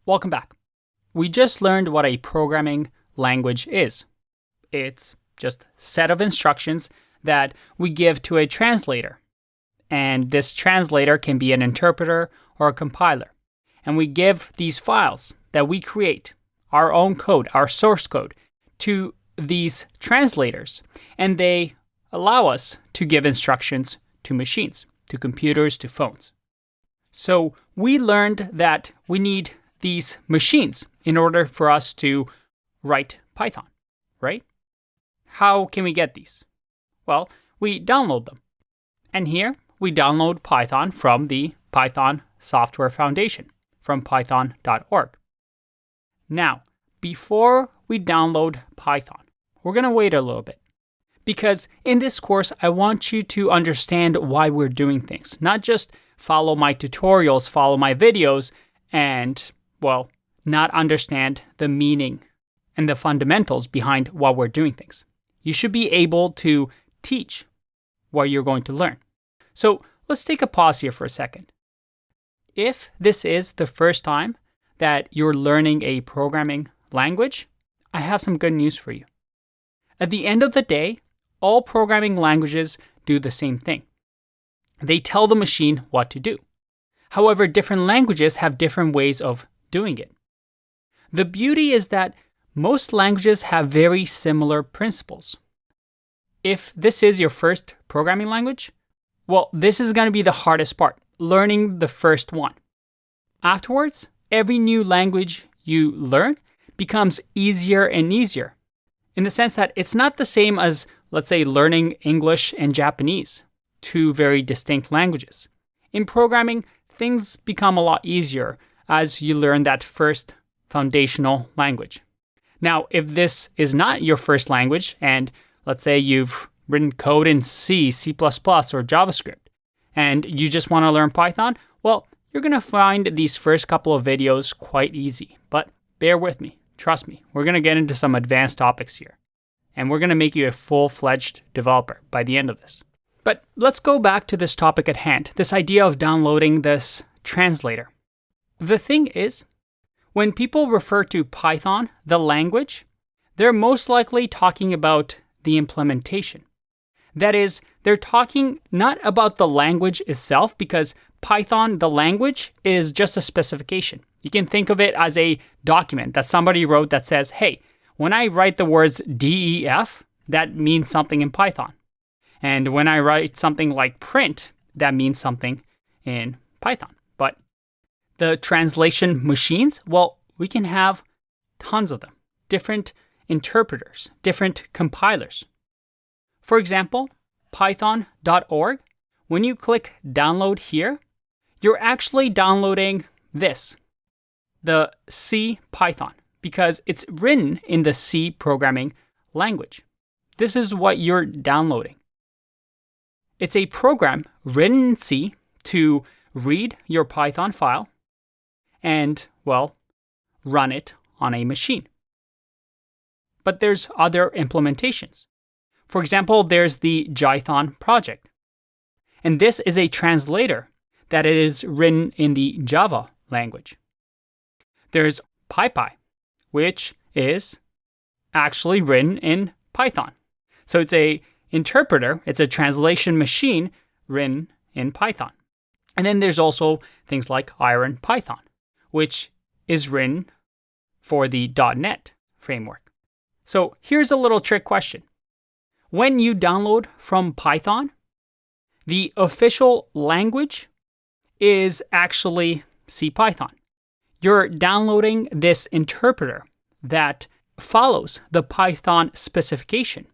Welcome back. We just learned what a programming language is. It's just a set of instructions that we give to a translator. And this translator can be an interpreter or a compiler. And we give these files that we create, our own code, our source code, to these translators. And they allow us to give instructions to machines, to computers, to phones. So we learned that we need these machines in order for us to write Python, right? How can we get these? Well, we download them. And here we download Python from the Python Software Foundation, from python.org. Now, before we download Python, we're going to wait a little bit. Because in this course, I want you to understand why we're doing things. Not just follow my tutorials, follow my videos, and, well, not understand the meaning and the fundamentals behind why we're doing things. You should be able to teach what you're going to learn. So let's take a pause here for a second. If this is the first time that you're learning a programming language, I have some good news for you. At the end of the day, all programming languages do the same thing. They tell the machine what to do. However, different languages have different ways of doing it. The beauty is that most languages have very similar principles. If this is your first programming language, well, this is going to be the hardest part, learning the first one. Afterwards, every new language you learn becomes easier and easier, in the sense that it's not the same as, let's say, learning English and Japanese, two very distinct languages. In programming, things become a lot easier as you learn that first foundational language. Now, if this is not your first language, and let's say you've written code in C, C++, or JavaScript, and you just want to learn Python, well, you're going to find these first couple of videos quite easy. But bear with me. Trust me. We're going to get into some advanced topics here. And we're going to make you a full-fledged developer by the end of this. But let's go back to this topic at hand, this idea of downloading this translator. The thing is, when people refer to Python, the language, they're most likely talking about the implementation. That is, they're talking not about the language itself, because Python, the language, is just a specification. You can think of it as a document that somebody wrote that says, hey, when I write the words DEF, that means something in Python. And when I write something like print, that means something in Python. But the translation machines, well, we can have tons of them. Different interpreters, different compilers. For example, python.org, when you click download here, you're actually downloading this, the C Python, because it's written in the C programming language. This is what you're downloading. It's a program written in C to read your Python file and, well, run it on a machine. But there's other implementations. For example, there's the Jython project. And this is a translator that is written in the Java language. There's PyPy, which is actually written in Python. So it's a interpreter, it's a translation machine written in Python. And then there's also things like IronPython, which is written for the .NET framework. So here's a little trick question. When you download from Python, the official language is actually CPython. You're downloading this interpreter that follows the Python specification.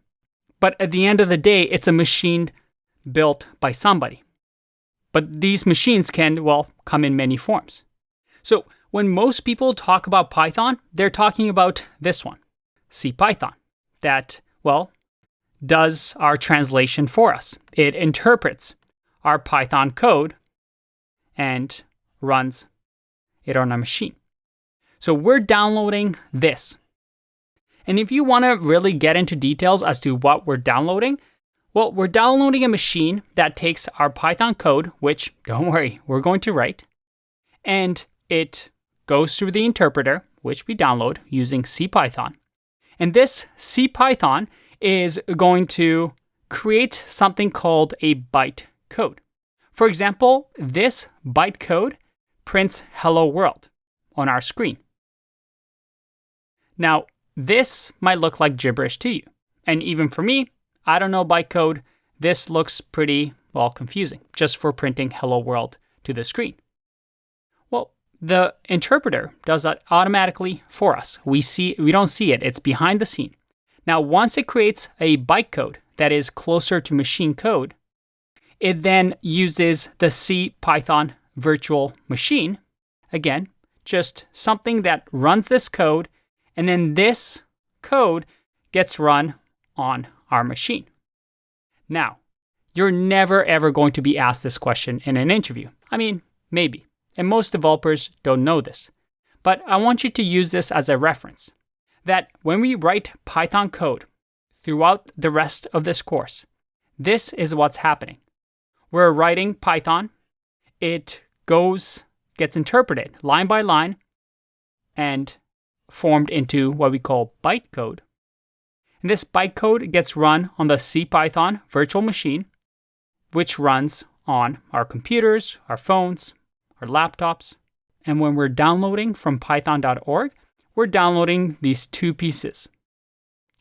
But at the end of the day, it's a machine built by somebody. But these machines can, well, come in many forms. So when most people talk about Python, they're talking about this one, CPython, that, well, does our translation for us. It interprets our Python code and runs it on a machine. So we're downloading this. And if you want to really get into details as to what we're downloading, well, we're downloading a machine that takes our Python code, which, don't worry, we're going to write, and it goes through the interpreter, which we download using CPython. And this CPython is going to create something called a bytecode. For example, this bytecode prints hello world on our screen. Now, this might look like gibberish to you. And even for me, I don't know bytecode. This looks pretty, well, confusing just for printing hello world to the screen. Well, the interpreter does that automatically for us. We don't see it. It's behind the scene. Now, once it creates a bytecode that is closer to machine code, it then uses the CPython virtual machine. Again, just something that runs this code, and then this code gets run on our machine. Now, you're never ever going to be asked this question in an interview. I mean, maybe. And most developers don't know this. But I want you to use this as a reference. That when we write Python code throughout the rest of this course, this is what's happening. We're writing Python. It gets interpreted line by line and formed into what we call bytecode. And this bytecode gets run on the CPython virtual machine, which runs on our computers, our phones, our laptops. And when we're downloading from python.org, we're downloading these two pieces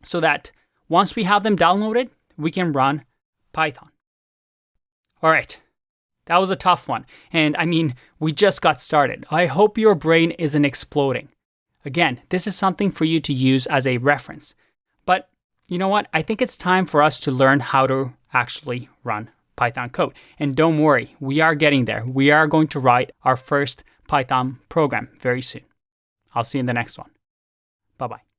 so that once we have them downloaded, we can run Python. All right, that was a tough one. And I mean, we just got started. I hope your brain isn't exploding. Again, this is something for you to use as a reference. But you know what? I think it's time for us to learn how to actually run Python code. And don't worry, we are getting there. We are going to write our first Python program very soon. I'll see you in the next one. Bye-bye.